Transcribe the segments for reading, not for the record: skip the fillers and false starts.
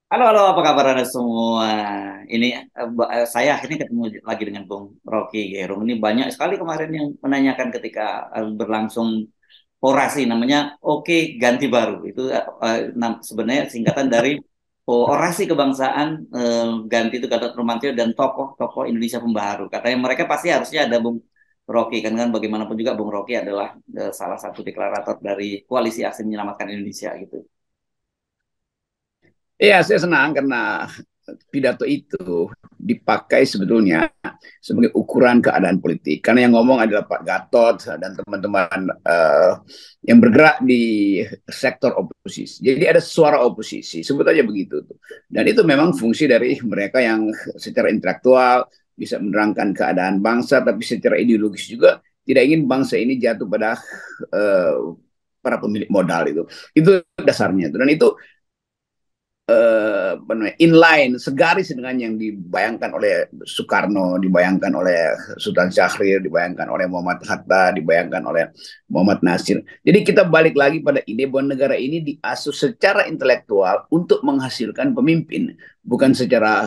Halo, halo, apa kabar Anda semua? Ini saya akhirnya ketemu lagi dengan Bung Rocky Gerung. Ini banyak sekali kemarin yang menanyakan ketika berlangsung orasi namanya Oke Ganti Baru. Itu sebenarnya singkatan dari orasi kebangsaan ganti itu Gatot Nurmantio dan tokoh-tokoh Indonesia pembaharu. Katanya mereka pasti harusnya ada Bung Rocky kan bagaimanapun juga Bung Rocky adalah salah satu deklarator dari Koalisi Aksi Menyelamatkan Indonesia gitu. Iya, saya senang karena pidato itu dipakai sebetulnya sebagai ukuran keadaan politik. Karena yang ngomong adalah Pak Gatot dan teman-teman yang bergerak di sektor oposisi. Jadi ada suara oposisi, sebut aja begitu. Dan itu memang fungsi dari mereka yang secara intelektual bisa menerangkan keadaan bangsa, tapi secara ideologis juga tidak ingin bangsa ini jatuh pada para pemilik modal itu. Itu dasarnya. Dan itu inline segaris dengan yang dibayangkan oleh Soekarno, dibayangkan oleh Sultan Syahrir, dibayangkan oleh Muhammad Hatta, dibayangkan oleh Muhammad Nasir. Jadi kita balik lagi pada ide bahwa negara ini diasuh secara intelektual untuk menghasilkan pemimpin, bukan secara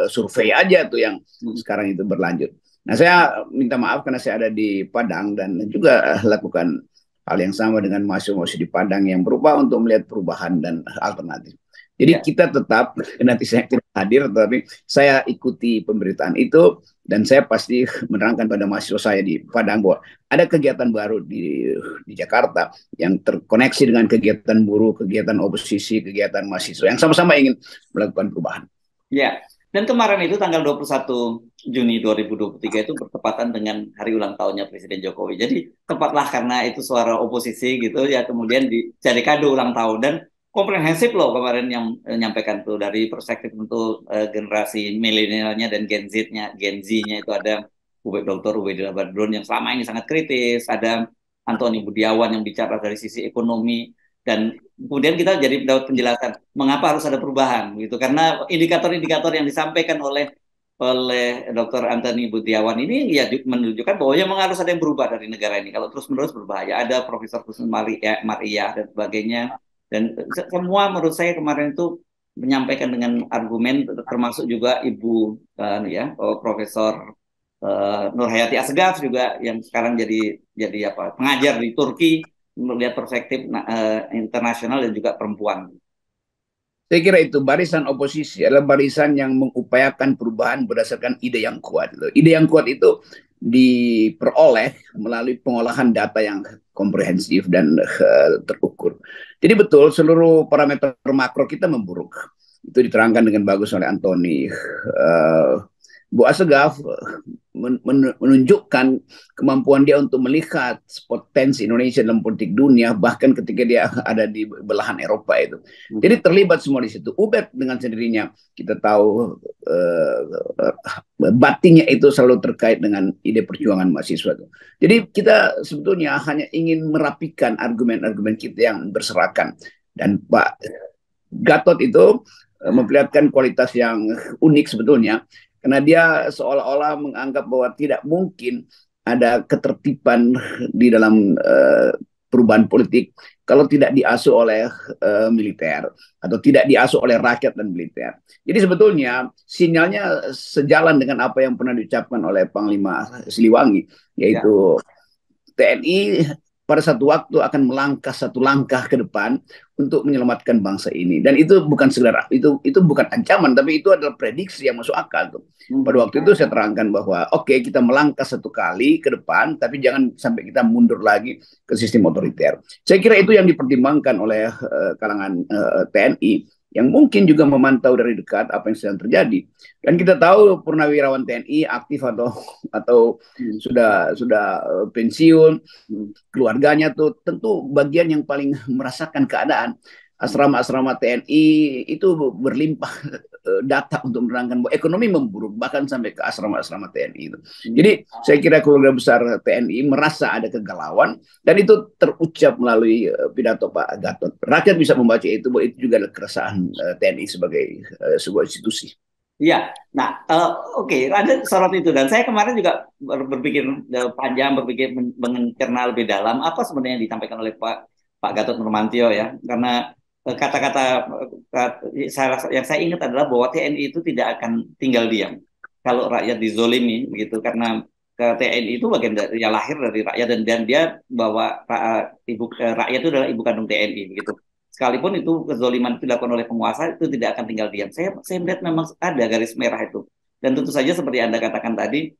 survei aja tuh yang sekarang itu berlanjut. Nah, saya minta maaf karena saya ada di Padang dan juga lakukan hal yang sama dengan mahasiswa-mahasiswa di Padang yang berupa untuk melihat perubahan dan alternatif. Jadi Ya. kita tetap, nanti saya tidak hadir, tetapi saya ikuti pemberitaan itu dan saya pasti menerangkan pada mahasiswa saya di Padang bahwa ada kegiatan baru di Jakarta yang terkoneksi dengan kegiatan buruh, kegiatan oposisi, kegiatan mahasiswa yang sama-sama ingin melakukan perubahan. Ya, dan kemarin itu tanggal 21 Juni 2023 itu bertepatan dengan hari ulang tahunnya Presiden Jokowi. Jadi tepatlah karena itu suara oposisi gitu ya kemudian jadi kado ulang tahun dan komprehensif loh kemarin yang nyampaikan tuh dari perspektif untuk generasi milenialnya dan Gen Z-nya itu ada Dr. Ubedillah Badrun yang selama ini sangat kritis, ada Antoni Budiawan yang bicara dari sisi ekonomi dan kemudian kita jadi dapat penjelasan mengapa harus ada perubahan gitu karena indikator-indikator yang disampaikan oleh Dr. Antoni Budiawan ini ya menunjukkan bahwa memang harus ada yang berubah dari negara ini kalau terus-menerus berbahaya ada Profesor Kusnul Maria dan sebagainya dan semua menurut saya kemarin itu menyampaikan dengan argumen termasuk juga Ibu Profesor Nurhayati Asgaf juga yang sekarang jadi apa pengajar di Turki melihat perspektif internasional dan juga perempuan. Saya kira itu barisan oposisi adalah barisan yang mengupayakan perubahan berdasarkan ide yang kuat. Ide yang kuat itu diperoleh melalui pengolahan data yang komprehensif dan terukur. Jadi betul seluruh parameter makro kita memburuk. Itu diterangkan dengan bagus oleh Anthony. Bu Asegaf menunjukkan kemampuan dia untuk melihat potensi Indonesia dalam politik dunia bahkan ketika dia ada di belahan Eropa itu. Jadi terlibat semua di situ. Ubed dengan sendirinya kita tahu batinnya itu selalu terkait dengan ide perjuangan mahasiswa itu. Jadi kita sebetulnya hanya ingin merapikan argumen-argumen kita yang berserakan dan Pak Gatot itu memperlihatkan kualitas yang unik sebetulnya karena dia seolah-olah menganggap bahwa tidak mungkin ada ketertiban di dalam perubahan politik kalau tidak diasuh oleh militer atau tidak diasuh oleh rakyat dan militer. Jadi sebetulnya sinyalnya sejalan dengan apa yang pernah diucapkan oleh Panglima Siliwangi, Ya, yaitu TNI pada satu waktu akan melangkah satu langkah ke depan untuk menyelamatkan bangsa ini. Dan itu bukan sekedar itu bukan ancaman, tapi itu adalah prediksi yang masuk akal tuh. Pada waktu itu saya terangkan bahwa oke, kita melangkah satu kali ke depan, tapi jangan sampai kita mundur lagi ke sistem otoriter. Saya kira itu yang dipertimbangkan oleh kalangan TNI yang mungkin juga memantau dari dekat apa yang sedang terjadi. Dan kita tahu purnawirawan TNI aktif atau sudah pensiun, keluarganya tuh tentu bagian yang paling merasakan keadaan. Asrama-asrama TNI itu berlimpah data untuk menerangkan bahwa ekonomi memburuk bahkan sampai ke asrama-asrama TNI itu. Jadi saya kira keluarga besar TNI merasa ada kegalauan dan itu terucap melalui pidato Pak Gatot. Rakyat bisa membaca itu bahwa itu juga adalah keresahan TNI sebagai sebuah institusi. iya. Nah, oke, ada sorot itu dan saya kemarin juga berpikir panjang, berpikir mencerna lebih dalam apa sebenarnya yang disampaikan oleh Pak Gatot Nurmantio ya, karena kata-kata yang saya ingat adalah bahwa TNI itu tidak akan tinggal diam kalau rakyat dizolimi begitu, karena TNI itu bagian dari, ya lahir dari rakyat, dan dia bahwa rakyat itu adalah ibu kandung TNI begitu. Sekalipun itu kezoliman itu dilakukan oleh penguasa, itu tidak akan tinggal diam. Saya melihat memang ada garis merah itu. Dan tentu saja seperti Anda katakan tadi,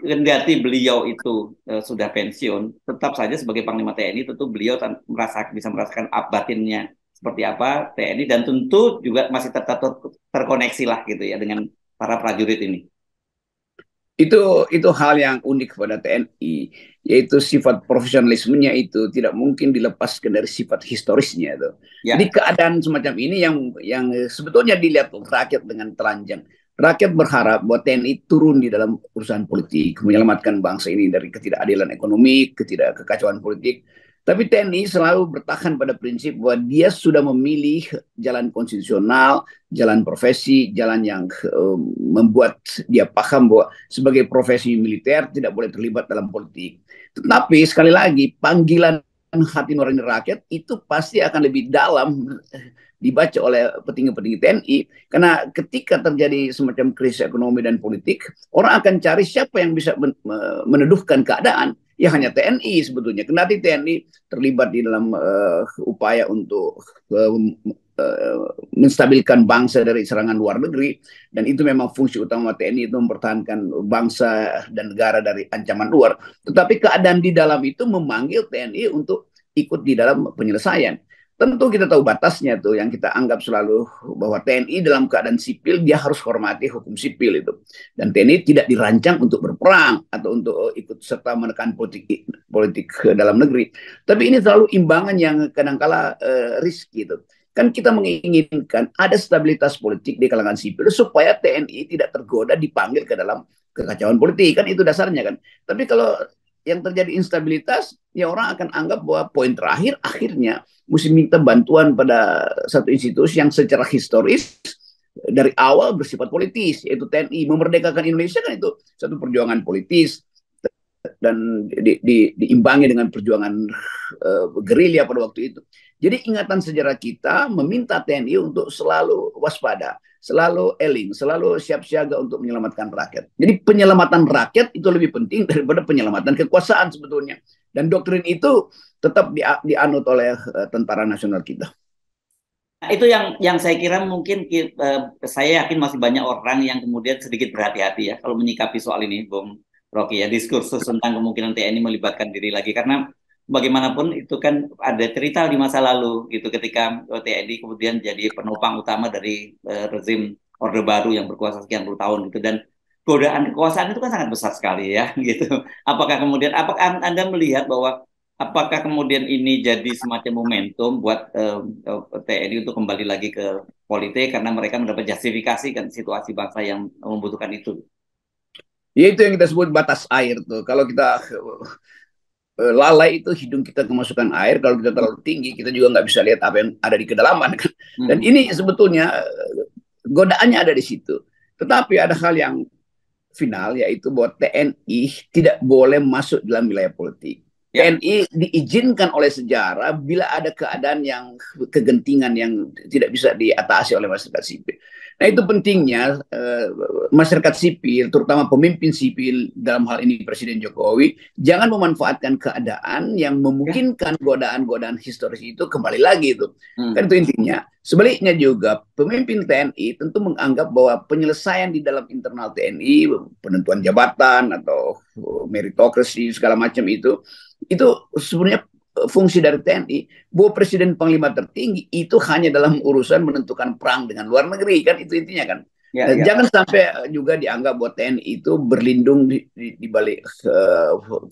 kendati beliau itu sudah pensiun, tetap saja sebagai Panglima TNI tentu beliau bisa merasakan batinnya seperti apa TNI, dan tentu juga masih tetap terkoneksi lah gitu ya dengan para prajurit ini. Itu hal yang unik pada TNI, yaitu sifat profesionalismenya itu tidak mungkin dilepaskan dari sifat historisnya itu. Ya. Jadi keadaan semacam ini yang sebetulnya dilihat rakyat dengan telanjang. Rakyat berharap bahwa TNI turun di dalam urusan politik, menyelamatkan bangsa ini dari ketidakadilan ekonomi, kekacauan politik. Tapi TNI selalu bertahan pada prinsip bahwa dia sudah memilih jalan konstitusional, jalan profesi, jalan yang membuat dia paham bahwa sebagai profesi militer tidak boleh terlibat dalam politik. Tetapi sekali lagi, panggilan hati nurani rakyat itu pasti akan lebih dalam dibaca oleh petinggi-petinggi TNI, karena ketika terjadi semacam krisis ekonomi dan politik, orang akan cari siapa yang bisa meneduhkan keadaan. Ya hanya TNI sebetulnya. Kendati TNI terlibat di dalam upaya untuk menstabilkan bangsa dari serangan luar negeri, dan itu memang fungsi utama TNI itu mempertahankan bangsa dan negara dari ancaman luar. Tetapi keadaan di dalam itu memanggil TNI untuk ikut di dalam penyelesaian. Tentu kita tahu batasnya tuh, yang kita anggap selalu bahwa TNI dalam keadaan sipil dia harus hormati hukum sipil itu, dan TNI tidak dirancang untuk berperang atau untuk ikut serta menekan politik dalam negeri. Tapi ini selalu imbangan yang kadangkala risky itu. Kan kita menginginkan ada stabilitas politik di kalangan sipil supaya TNI tidak tergoda dipanggil ke dalam kekacauan politik, kan itu dasarnya kan. Tapi kalau yang terjadi instabilitas, ya orang akan anggap bahwa poin terakhir akhirnya mesti minta bantuan pada satu institusi yang secara historis dari awal bersifat politis, yaitu TNI. Memerdekakan Indonesia kan itu satu perjuangan politis dan diimbangi dengan perjuangan gerilya pada waktu itu. Jadi ingatan sejarah kita meminta TNI untuk selalu waspada, selalu eling, selalu siap siaga untuk menyelamatkan rakyat. Jadi penyelamatan rakyat itu lebih penting daripada penyelamatan kekuasaan sebetulnya. Dan doktrin itu tetap dianut oleh tentara nasional kita. Nah, itu yang saya kira mungkin saya yakin masih banyak orang yang kemudian sedikit berhati-hati ya kalau menyikapi soal ini, Bung Rocky, ya, diskursus tentang kemungkinan TNI melibatkan diri lagi, karena bagaimanapun itu kan ada cerita di masa lalu gitu ketika TNI kemudian jadi penopang utama dari rezim Orde Baru yang berkuasa sekian puluh tahun gitu, dan godaan kekuasaan itu kan sangat besar sekali ya gitu. Apakah Anda melihat bahwa apakah kemudian ini jadi semacam momentum buat TNI untuk kembali lagi ke politik karena mereka mendapat justifikasi kan situasi bangsa yang membutuhkan itu? Ya itu yang kita sebut batas air tuh. Kalau kita lalai itu hidung kita kemasukan air, kalau kita terlalu tinggi kita juga nggak bisa lihat apa yang ada di kedalaman kan. Dan ini sebetulnya godaannya ada di situ. Tetapi ada hal yang final, yaitu bahwa TNI tidak boleh masuk dalam wilayah politik. Ya. TNI diizinkan oleh sejarah bila ada keadaan yang kegentingan yang tidak bisa diatasi oleh masyarakat sipil. Nah itu pentingnya masyarakat sipil, terutama pemimpin sipil, dalam hal ini Presiden Jokowi, jangan memanfaatkan keadaan yang memungkinkan godaan-godaan historis itu kembali lagi itu. Kan itu intinya. Sebaliknya juga pemimpin TNI tentu menganggap bahwa penyelesaian di dalam internal TNI, penentuan jabatan atau meritokrasi segala macam itu sebenarnya fungsi dari TNI. Bahwa Presiden Panglima tertinggi itu hanya dalam urusan menentukan perang dengan luar negeri, kan itu intinya kan. Ya. Jangan sampai juga dianggap bahwa TNI itu berlindung di balik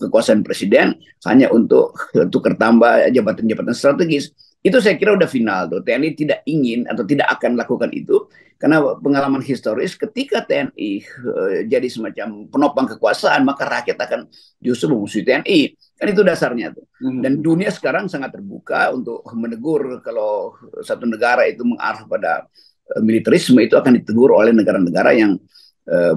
kekuasaan presiden hanya untuk tukar tambah jabatan-jabatan strategis. Itu saya kira udah final tuh. TNI tidak ingin atau tidak akan melakukan itu karena pengalaman historis ketika TNI jadi semacam penopang kekuasaan, maka rakyat akan justru memusuhi TNI. Kan itu dasarnya tuh. Dan dunia sekarang sangat terbuka untuk menegur kalau satu negara itu mengarah pada militerisme, itu akan ditegur oleh negara-negara yang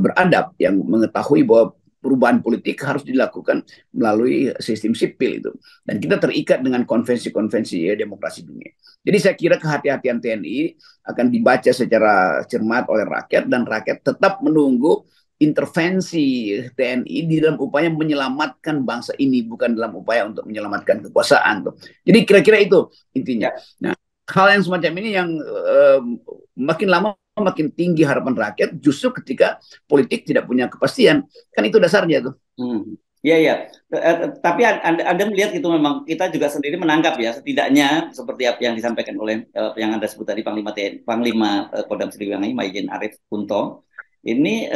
beradab, yang mengetahui bahwa perubahan politik harus dilakukan melalui sistem sipil itu. Dan kita terikat dengan konvensi-konvensi demokrasi dunia. Jadi saya kira kehati-hatian TNI akan dibaca secara cermat oleh rakyat, dan rakyat tetap menunggu intervensi TNI di dalam upaya menyelamatkan bangsa ini, bukan dalam upaya untuk menyelamatkan kekuasaan. Jadi kira-kira itu intinya. Ya. Nah, hal yang semacam ini yang makin lama makin tinggi harapan rakyat, justru ketika politik tidak punya kepastian. Kan itu dasarnya tuh. Iya, iya. Tapi Anda melihat gitu, memang kita juga sendiri menangkap ya, setidaknya seperti apa yang disampaikan oleh yang Anda sebut tadi, Panglima TNI, Panglima Kodam Siliwangi, Maijen Arief Kunto. Ini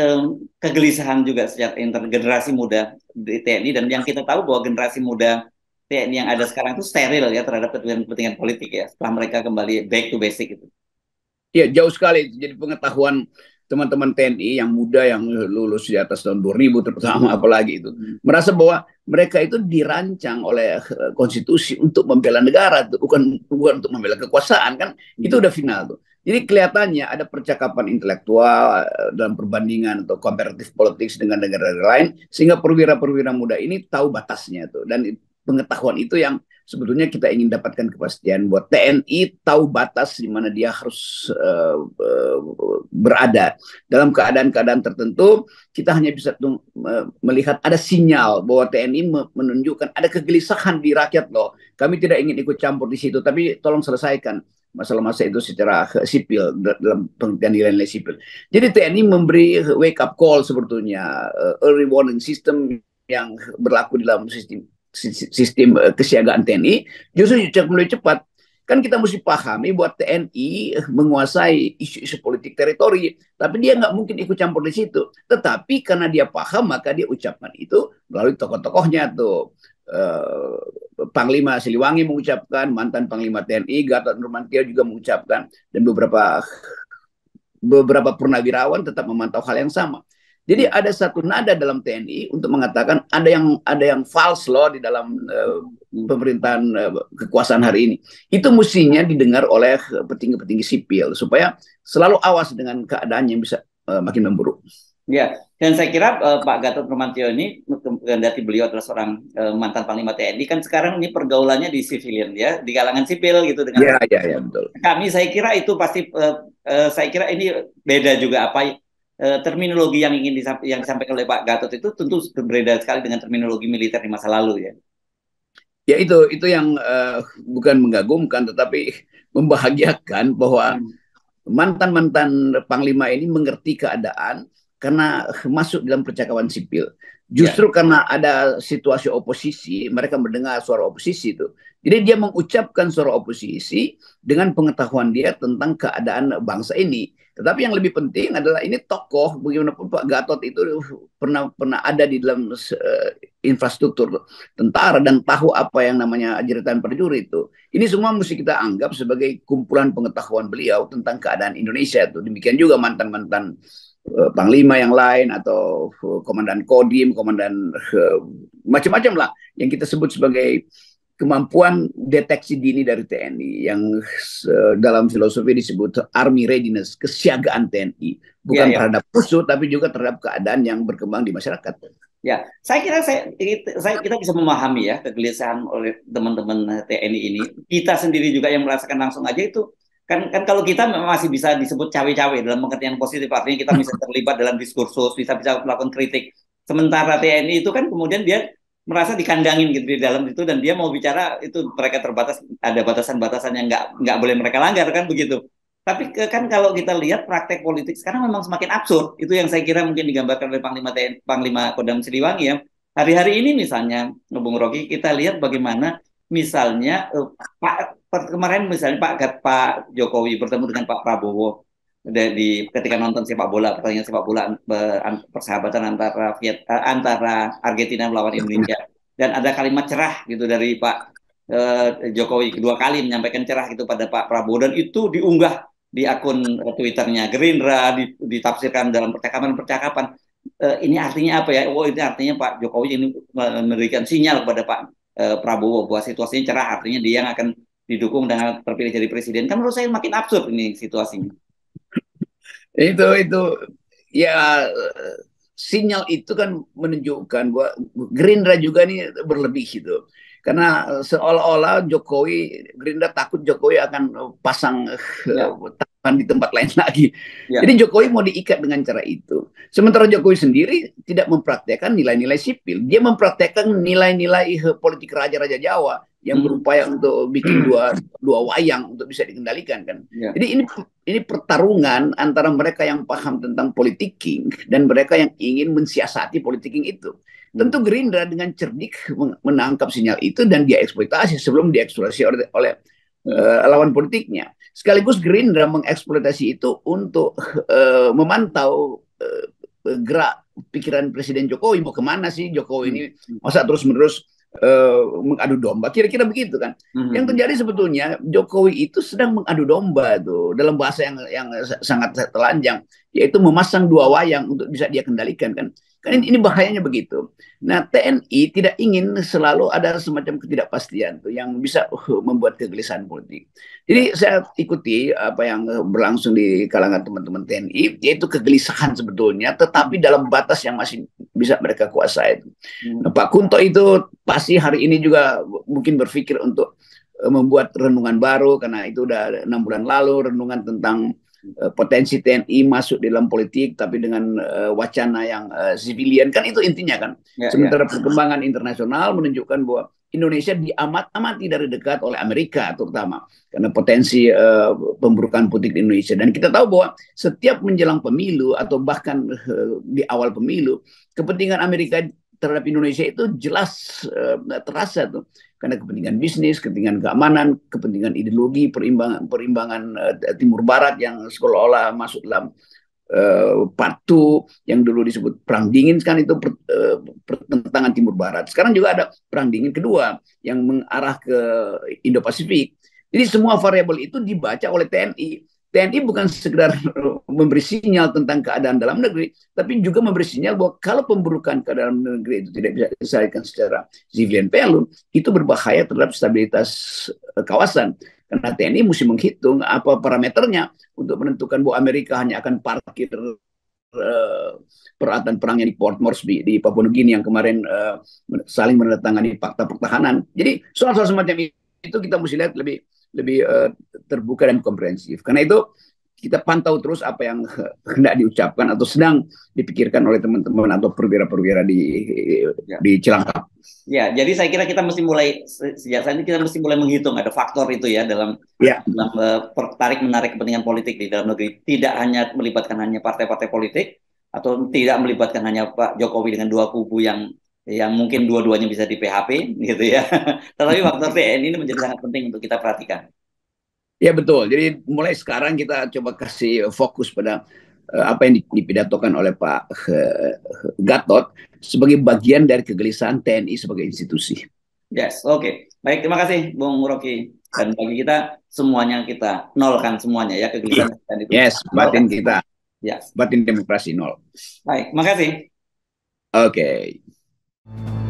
kegelisahan juga secara intergenerasi muda di TNI, dan yang kita tahu bahwa generasi muda TNI yang ada sekarang itu steril ya terhadap kepentingan politik ya, setelah mereka kembali back to basic itu. Ya, jauh sekali. Jadi pengetahuan teman-teman TNI yang muda yang lulus di atas tahun 2000 terutama, apalagi itu, merasa bahwa mereka itu dirancang oleh konstitusi untuk membela negara, bukan untuk membela kekuasaan, kan itu udah final tuh. Jadi kelihatannya ada percakapan intelektual dalam perbandingan atau comparative politics dengan negara lain, sehingga perwira-perwira muda ini tahu batasnya tuh. Dan pengetahuan itu yang sebetulnya kita ingin dapatkan kepastian buat TNI tahu batas di mana dia harus berada. Dalam keadaan-keadaan tertentu, kita hanya bisa melihat ada sinyal bahwa TNI menunjukkan ada kegelisahan di rakyat loh. Kami tidak ingin ikut campur di situ, tapi tolong selesaikan masalah-masalah itu secara sipil, dalam pengertian nilai-nilai sipil. Jadi TNI memberi wake up call sebetulnya, early warning system yang berlaku di dalam sistem kesiagaan TNI justru mulai cepat. Kan kita mesti pahami buat TNI menguasai isu-isu politik teritori, tapi dia nggak mungkin ikut campur di situ. Tetapi karena dia paham, maka dia ucapkan itu melalui tokoh-tokohnya tuh. Panglima Siliwangi mengucapkan, mantan Panglima TNI Gatot Nurmantio juga mengucapkan, dan beberapa purnawirawan tetap memantau hal yang sama. Jadi ada satu nada dalam TNI untuk mengatakan ada yang false loh di dalam pemerintahan kekuasaan hari ini. Itu mestinya didengar oleh petinggi-petinggi sipil supaya selalu awas dengan keadaan yang bisa makin memburuk. Ya, dan saya kira Pak Gatot Nurmantio ini, kendati beliau adalah seorang mantan Panglima TNI, kan sekarang ini pergaulannya di civilian ya, di kalangan sipil gitu dengan. Ya, betul. Kami saya kira itu pasti saya kira ini beda juga apa terminologi yang ingin yang disampaikan oleh Pak Gatot itu tentu berbeda sekali dengan terminologi militer di masa lalu ya. Ya, itu yang bukan mengagumkan tetapi membahagiakan bahwa mantan-mantan panglima ini mengerti keadaan karena masuk dalam percakapan sipil. Justru karena ada situasi oposisi, mereka mendengar suara oposisi itu. Jadi dia mengucapkan suara oposisi dengan pengetahuan dia tentang keadaan bangsa ini. Tetapi yang lebih penting adalah ini tokoh, bagaimanapun Pak Gatot itu pernah ada di dalam infrastruktur tentara dan tahu apa yang namanya jeritan prajurit itu. Ini semua mesti kita anggap sebagai kumpulan pengetahuan beliau tentang keadaan Indonesia itu. Demikian juga mantan-mantan panglima yang lain atau komandan Kodim, komandan macam-macam lah yang kita sebut sebagai kemampuan deteksi dini dari TNI yang dalam filosofi disebut army readiness, kesiagaan TNI, bukan terhadap musuh tapi juga terhadap keadaan yang berkembang di masyarakat. Ya, saya kira kita bisa memahami ya kegelisahan oleh teman-teman TNI ini. Kita sendiri juga yang merasakan langsung aja itu kan kalau kita masih bisa disebut cawe-cawe dalam pengertian positif, artinya kita bisa terlibat dalam diskursus, bisa melakukan kritik. Sementara TNI itu kan kemudian dia merasa dikandangin gitu di dalam itu, dan dia mau bicara itu mereka terbatas, ada batasan-batasan yang nggak boleh mereka langgar kan begitu. Tapi kan kalau kita lihat praktek politik sekarang memang semakin absurd. Itu yang saya kira mungkin digambarkan oleh Panglima Kodam Siliwangi ya. Hari-hari ini misalnya, Bung Rocky, kita lihat bagaimana misalnya kemarin misalnya Pak Jokowi bertemu dengan Pak Prabowo ketika nonton sepak bola, pertandingan sepak bola persahabatan antara Argentina melawan Indonesia, dan ada kalimat cerah gitu dari Pak Jokowi, kedua kali menyampaikan cerah gitu pada Pak Prabowo, dan itu diunggah di akun Twitternya Gerindra, ditafsirkan dalam percakapan. Ini artinya apa ya? Oh, ini artinya Pak Jokowi ini memberikan sinyal kepada Pak Prabowo bahwa situasinya cerah, artinya dia yang akan didukung dengan terpilih jadi presiden. Kan menurut saya makin absurd ini situasinya. Itu ya sinyal itu kan menunjukkan bahwa Gerindra juga nih berlebih gitu. Karena seolah-olah Gerindra takut Jokowi akan pasang Ya, tangan di tempat lain lagi. Jadi ya. Jokowi mau diikat dengan cara itu. Sementara Jokowi sendiri tidak mempraktekkan nilai-nilai sipil. Dia mempraktekkan nilai-nilai politik raja-raja Jawa yang Mhm. berupaya untuk bikin dua wayang untuk bisa dikendalikan kan. Ya. Jadi ini pertarungan antara mereka yang paham tentang politiking dan mereka yang ingin mensiasati politiking itu. Tentu Mhm. Gerindra dengan cerdik menangkap sinyal itu dan dia eksploitasi sebelum dieksploitasi oleh Mhm. lawan politiknya. Sekaligus Gerindra mengeksploitasi itu untuk memantau gerak pikiran Presiden Jokowi mau kemana sih Jokowi ini, Mhm. masa terus-menerus mengadu domba, kira-kira begitu kan. Yang Mhm. terjadi sebetulnya Jokowi itu sedang mengadu domba tuh dalam bahasa yang sangat telanjang, yaitu memasang dua wayang untuk bisa dia kendalikan kan. Kan Mhm. ini bahayanya begitu. Nah, TNI tidak ingin selalu ada semacam ketidakpastian tuh yang bisa membuat kegelisahan politik. Ya. Jadi saya ikuti apa yang berlangsung di kalangan teman-teman TNI, yaitu kegelisahan sebetulnya, tetapi Mhm. dalam batas yang masih bisa mereka kuasai. Nah, Mhm. Pak Kunto itu pasti hari ini juga mungkin berpikir untuk membuat renungan baru karena itu udah 6 bulan lalu, renungan tentang potensi TNI masuk di dalam politik tapi dengan wacana yang civilian kan, itu intinya kan. Ya, ya. Sementara perkembangan internasional menunjukkan bahwa Indonesia diamati dari dekat oleh Amerika terutama karena potensi pemburukan politik di Indonesia, dan kita tahu bahwa setiap menjelang pemilu atau bahkan di awal pemilu kepentingan Amerika terhadap Indonesia itu jelas terasa tuh, karena kepentingan bisnis, kepentingan keamanan, kepentingan ideologi, perimbangan Timur Barat yang seolah-olah masuk dalam Patu yang dulu disebut perang dingin kan, itu pertentangan Timur Barat. Sekarang juga ada perang dingin kedua yang mengarah ke Indo-Pasifik. Jadi semua variabel itu dibaca oleh TNI. TNI bukan sekedar memberi sinyal tentang keadaan dalam negeri, tapi juga memberi sinyal bahwa kalau pemburukan keadaan dalam negeri itu tidak bisa diselesaikan secara civilian value, itu berbahaya terhadap stabilitas kawasan. Karena TNI mesti menghitung apa parameternya untuk menentukan bahwa Amerika hanya akan parkir peralatan perangnya di Port Moresby di Papua Nugini yang kemarin saling menandatangani fakta pertahanan. Jadi soal-soal semacam itu kita mesti lihat lebih lebih terbuka dan komprehensif. Karena itu kita pantau terus apa yang hendak diucapkan atau sedang dipikirkan oleh teman-teman atau perwira-perwira Ya. di Cilangkap. Ya, jadi saya kira kita mesti mulai sejak saat ini kita mesti mulai menghitung ada faktor itu ya dalam Ya, tarik menarik kepentingan politik di dalam negeri, tidak hanya melibatkan hanya partai-partai politik atau tidak melibatkan hanya Pak Jokowi dengan dua kubu yang mungkin dua-duanya bisa di PHP gitu ya. Tetapi faktor TNI ini menjadi sangat penting untuk kita perhatikan. ya betul. Jadi mulai sekarang kita coba kasih fokus pada apa yang dipidatokan oleh Pak Gatot sebagai bagian dari kegelisahan TNI sebagai institusi. Yes, oke. Baik, terima kasih Bung Rocky. Dan bagi kita semuanya kita nolkan semuanya ya kegelisahan dan itu Yes, nolkan. batin kita, Yes. batin demokrasi nol. Baik, makasih. Oke. Okay.